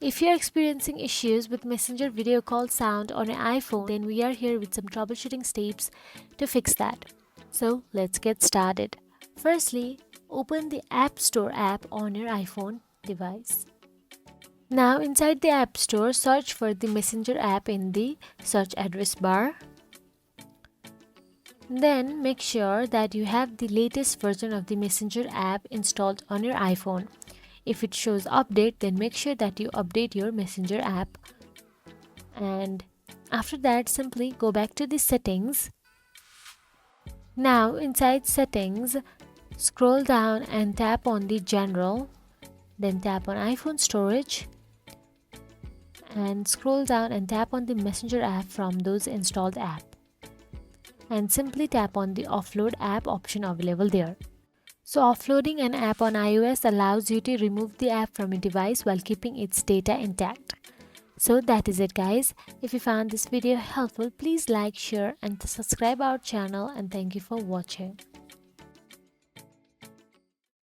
If you're experiencing issues with Messenger video call sound on your iPhone, then we are here with some troubleshooting steps to fix that. So let's get started. Firstly, open the App Store app on your iPhone device. Now inside the App Store, search for the Messenger app in the search address bar. Then make sure that you have the latest version of the Messenger app installed on your iPhone. If it shows update, then make sure that you update your Messenger app. And after that, simply go back to the settings. Now inside settings, scroll down and tap on the general, then tap on iPhone storage, and scroll down and tap on the Messenger app from those installed app, and simply tap on the offload app option available there. So offloading an app on iOS allows you to remove the app from your device while keeping its data intact. So that is it, guys. If you found this video helpful, please like, share and subscribe our channel, and thank you for watching.